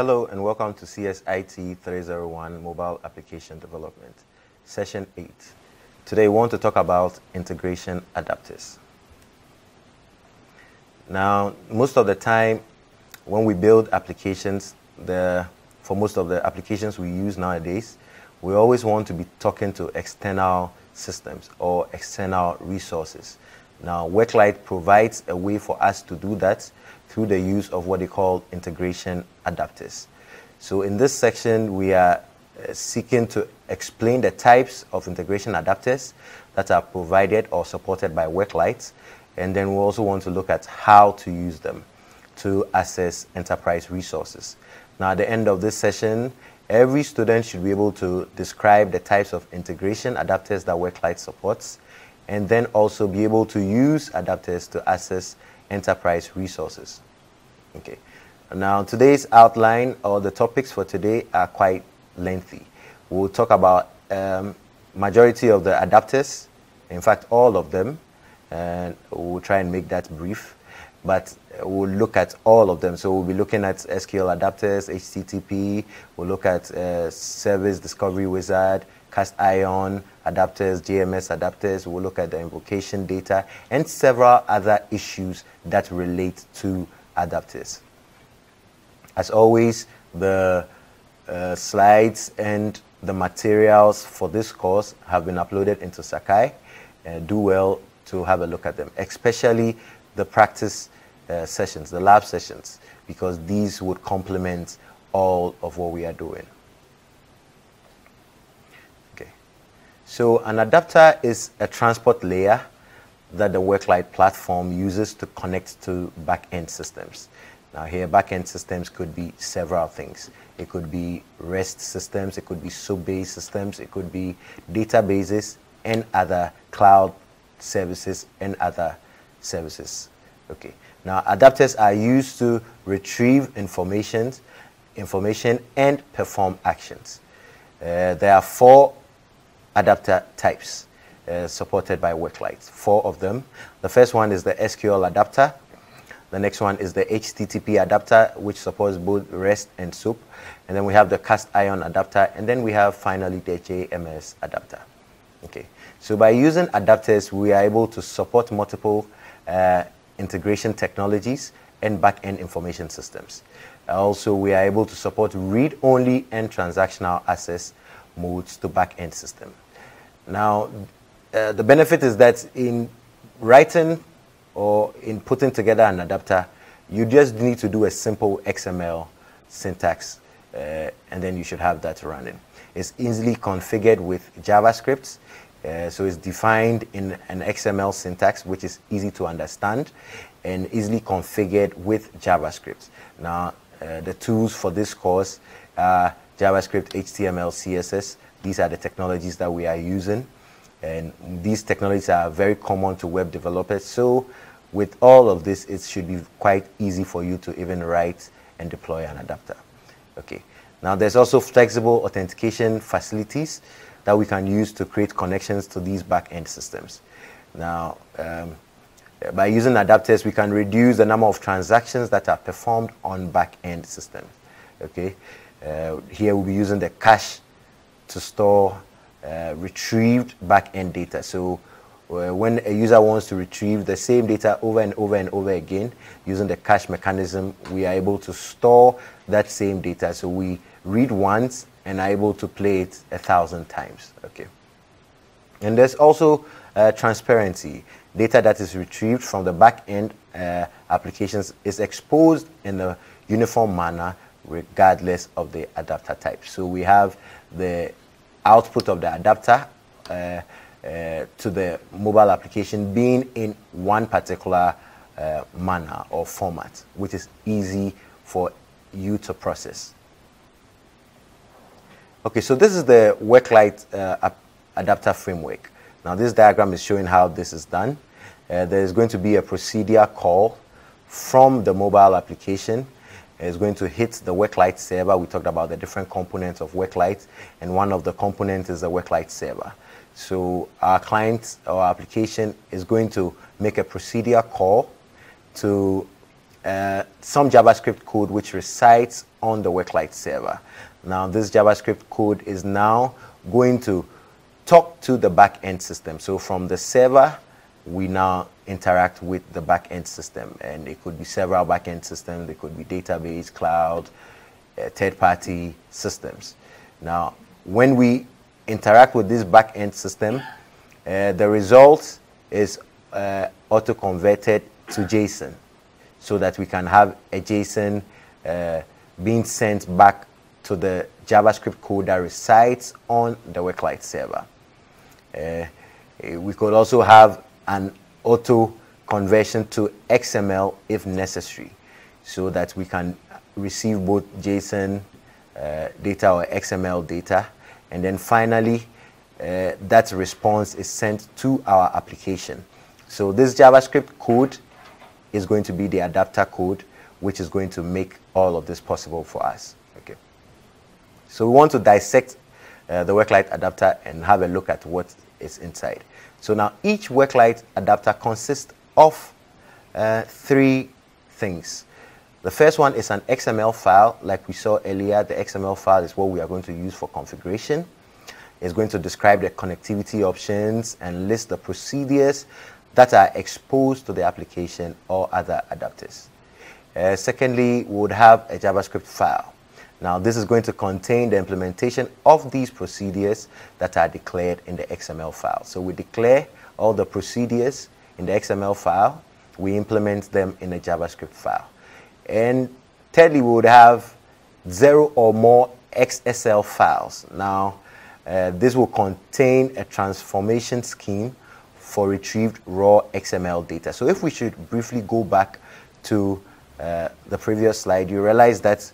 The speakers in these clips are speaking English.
Hello and welcome to Csit 301 Mobile Application Development, Session 8. Today we want to talk about integration adapters. Now, most of the time when we build applications, for most of the applications we use nowadays, we always want to be talking to external systems or external resources. Now, Worklight provides a way for us to do that through the use of what they call integration adapters. So in this section, we are seeking to explain the types of integration adapters that are provided or supported by Worklight, and then we also want to look at how to use them to access enterprise resources. Now, at the end of this session, every student should be able to describe the types of integration adapters that Worklight supports, and then also be able to use adapters to access enterprise resources. Okay. Now, today's outline or the topics for today are quite lengthy. We'll talk about majority of the adapters, in fact, all of them, and we'll try and make that brief. But we'll look at all of them. So we'll be looking at SQL adapters, HTTP. We'll look at Service Discovery Wizard, Cast Iron adapters, JMS adapters. We'll look at the invocation data and several other issues that relate to adapters. As always, the slides and the materials for this course have been uploaded into Sakai. Do well to have a look at them, especially the practice sessions, the lab sessions, because these would complement all of what we are doing. So an adapter is a transport layer that the Worklight platform uses to connect to back-end systems. Now here, back-end systems could be several things. It could be REST systems, it could be SOAP-based systems, it could be databases and other cloud services and other services. Okay. Now adapters are used to retrieve information and perform actions. There are 4 adapter types supported by Worklight, 4 of them. The first one is the SQL adapter. The next one is the HTTP adapter, which supports both REST and SOAP. And then we have the Cast Iron adapter, and then we have finally the JMS adapter. Okay. So by using adapters, we are able to support multiple integration technologies and back-end information systems. Also, we are able to support read-only and transactional access modes to back-end system. Now, the benefit is that in writing or in putting together an adapter, you just need to do a simple XML syntax, and then you should have that running. It's easily configured with JavaScript, so it's defined in an XML syntax, which is easy to understand, and easily configured with JavaScript. Now, the tools for this course are JavaScript, HTML, CSS. These are the technologies that we are using, and these technologies are very common to web developers. So with all of this, it should be quite easy for you to even write and deploy an adapter. Okay. Now there's also flexible authentication facilities that we can use to create connections to these back-end systems. Now, by using adapters, we can reduce the number of transactions that are performed on back-end systems. Okay. Here we'll be using the cache to store retrieved back-end data. So when a user wants to retrieve the same data over and over and over again, using the cache mechanism, we are able to store that same data. So we read once and are able to play it 1,000 times. Okay. And there's also transparency. Data that is retrieved from the back-end applications is exposed in a uniform manner regardless of the adapter type. So we have the output of the adapter to the mobile application being in one particular manner or format, which is easy for you to process. Okay, so this is the Worklight adapter framework. Now this diagram is showing how this is done. There is going to be a procedure call from the mobile application. It's going to hit the Worklight server. We talked about the different components of Worklight, and one of the components is the Worklight server. So our client or application is going to make a procedure call to some JavaScript code which resides on the Worklight server. Now this JavaScript code is now going to talk to the back-end system. So from the server, we now interact with the back-end system, and it could be several back-end systems. It could be database, cloud, third-party systems. Now, when we interact with this back-end system, the result is auto-converted to JSON, so that we can have a JSON being sent back to the JavaScript code that resides on the Worklight server. We could also have an auto conversion to XML if necessary, so that we can receive both JSON data or XML data, and then finally that response is sent to our application. So this JavaScript code is going to be the adapter code, which is going to make all of this possible for us. Okay. So we want to dissect the Worklight adapter and have a look at what is inside. So now each Worklight adapter consists of 3 things. The first one is an XML file. Like we saw earlier, the XML file is what we are going to use for configuration. It's going to describe the connectivity options and list the procedures that are exposed to the application or other adapters. Secondly, we would have a JavaScript file. Now this is going to contain the implementation of these procedures that are declared in the XML file. So we declare all the procedures in the XML file, we implement them in a JavaScript file. And thirdly, we would have 0 or more XSL files. Now this will contain a transformation scheme for retrieved raw XML data. So if we should briefly go back to the previous slide, you realize that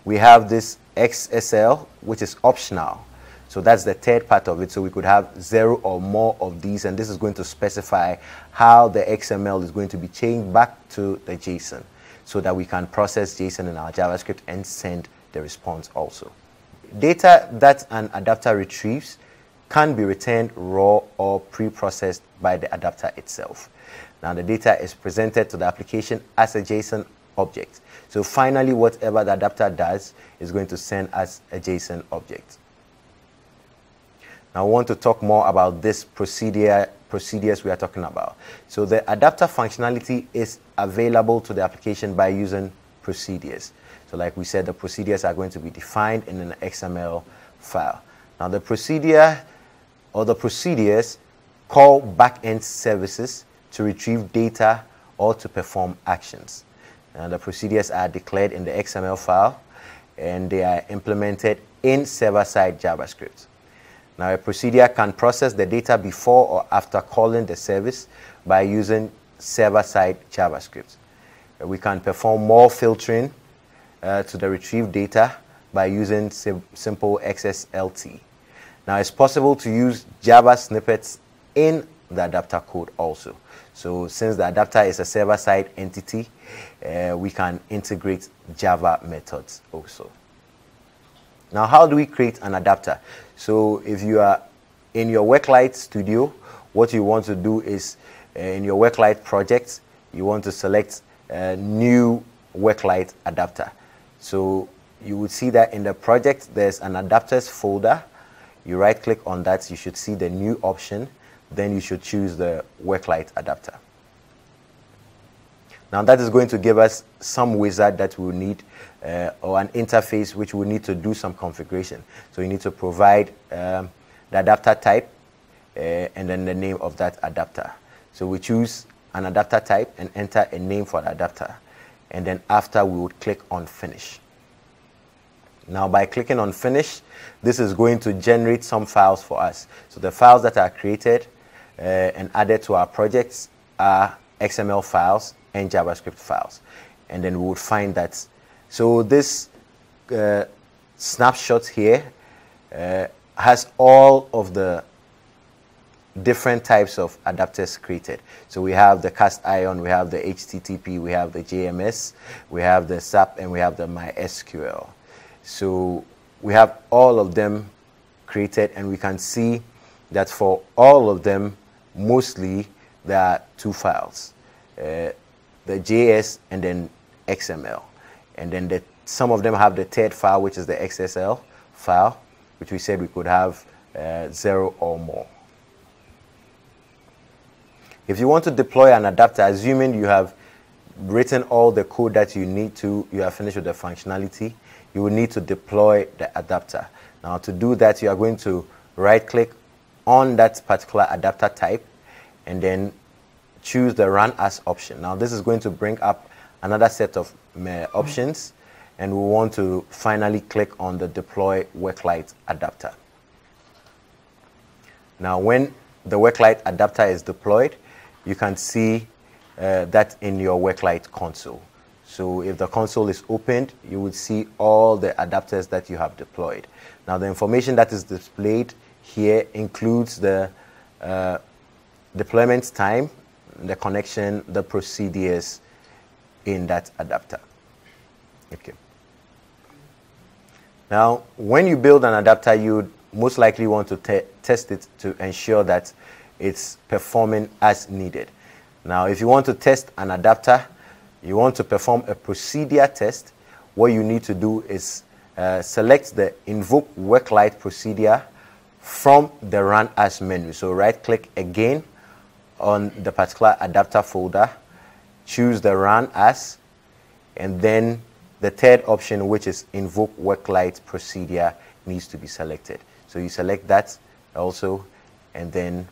we have this XSL, which is optional. So that's the third part of it. So we could have 0 or more of these, and this is going to specify how the XML is going to be changed back to the JSON, so that we can process JSON in our JavaScript and send the response also. Data that an adapter retrieves can be returned raw or pre-processed by the adapter itself. Now the data is presented to the application as a JSON object. So finally, whatever the adapter does is going to send us a JSON object. Now I want to talk more about this procedures we are talking about. So the adapter functionality is available to the application by using procedures. So like we said, the procedures are going to be defined in an XML file. Now the procedure or the procedures call backend services to retrieve data or to perform actions. And the procedures are declared in the XML file, and they are implemented in server-side JavaScript. Now a procedure can process the data before or after calling the service by using server-side JavaScript. We can perform more filtering to the retrieved data by using simple XSLT. Now it's possible to use Java snippets in the adapter code also. So since the adapter is a server-side entity, we can integrate Java methods also. Now how do we create an adapter? So if you are in your Worklight studio, what you want to do is in your Worklight project, you want to select a new Worklight adapter. So you would see that in the project there's an adapters folder. You right click on that, you should see the new option. Then you should choose the Worklight adapter. Now that is going to give us some wizard that we will need, or an interface which we need to do some configuration. So you need to provide the adapter type and then the name of that adapter. So we choose an adapter type and enter a name for the adapter. And then after, we would click on finish. Now by clicking on finish, this is going to generate some files for us. So the files that are created and added to our projects are XML files and JavaScript files. And then we would find that. So this snapshot here has all of the different types of adapters created. So we have the cast iron, we have the HTTP, we have the JMS, we have the SAP, and we have the MySQL. So we have all of them created, and we can see that for all of them, mostly there are 2 files, the JS and then .xml. And then some of them have the third file, which is the XSL file, which we said we could have 0 or more. If you want to deploy an adapter, assuming you have written all the code that you need to, you have finished with the functionality, you will need to deploy the adapter. Now to do that, you are going to right click on that particular adapter type and then choose the Run As option. Now this is going to bring up another set of options, and we want to finally click on the Deploy Worklight adapter. Now when the Worklight adapter is deployed, you can see that in your Worklight console. So if the console is opened, you would see all the adapters that you have deployed. Now the information that is displayed here includes the deployment time, the connection, the procedures in that adapter. Okay. Now, when you build an adapter, you would most likely want to test it to ensure that it's performing as needed. Now, if you want to test an adapter, you want to perform a procedure test, what you need to do is select the Invoke Worklight procedure from the Run As menu. So right-click again on the particular adapter folder, choose the Run As, and then the third option, which is Invoke Worklight procedure, needs to be selected. So you select that also, and then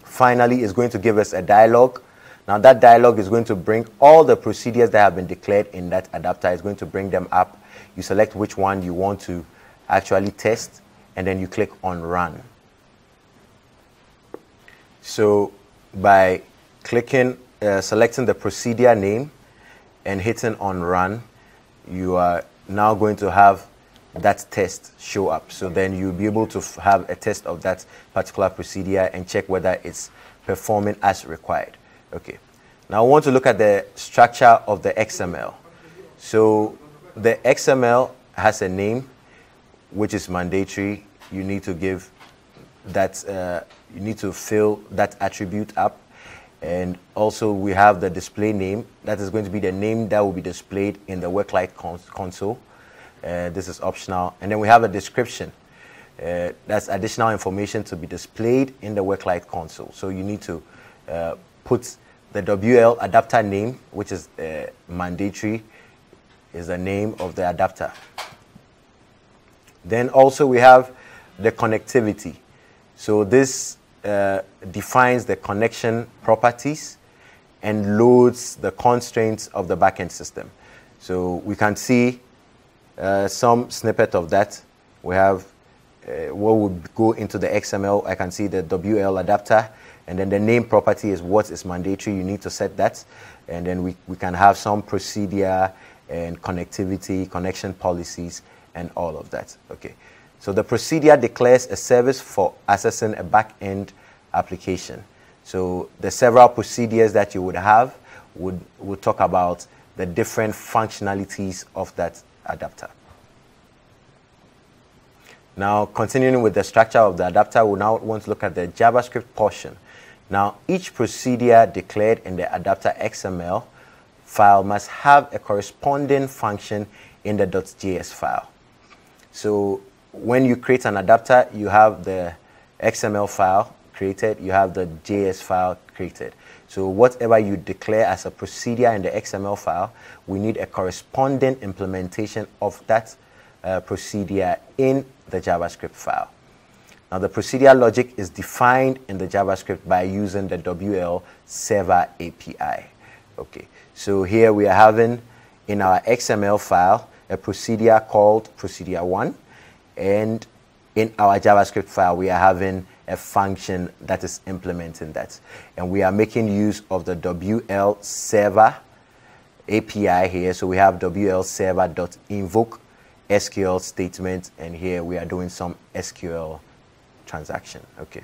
finally it's going to give us a dialog. Now that dialog is going to bring all the procedures that have been declared in that adapter. It's going to bring them up. You select which one you want to actually test, and then you click on Run. So by clicking, selecting the procedure name and hitting on Run, you are now going to have that test show up. So then you'll be able to have a test of that particular procedure and check whether it's performing as required. Okay. Now I want to look at the structure of the XML. So the XML has a name, which is mandatory. You need to give that, you need to fill that attribute up. And also we have the display name. That is going to be the name that will be displayed in the Worklight console. This is optional. And then we have a description. That's additional information to be displayed in the Worklight console. So you need to put the WL adapter name, which is mandatory, is the name of the adapter. Then also we have the connectivity. So this defines the connection properties and loads the constraints of the backend system. So we can see some snippet of that. We have what would go into the XML. I can see the WL adapter, and then the name property is what is mandatory. You need to set that, and then we can have some procedure and connectivity, connection policies, and all of that. Okay. So the procedure declares a service for accessing a back-end application. So the several procedures that you would have would talk about the different functionalities of that adapter. Now, continuing with the structure of the adapter, we now want to look at the JavaScript portion. Now, each procedure declared in the adapter XML file must have a corresponding function in the .js file. So when you create an adapter, you have the XML file created, you have the JS file created. So whatever you declare as a procedure in the XML file, we need a corresponding implementation of that procedure in the JavaScript file. Now the procedure logic is defined in the JavaScript by using the WL server API. Okay, so here we are having in our XML file a procedure called procedure1, and in our JavaScript file we are having a function that is implementing that, and we are making use of the WL server API here. So we have WL server.invoke SQL statement, and here we are doing some SQL transaction. Okay.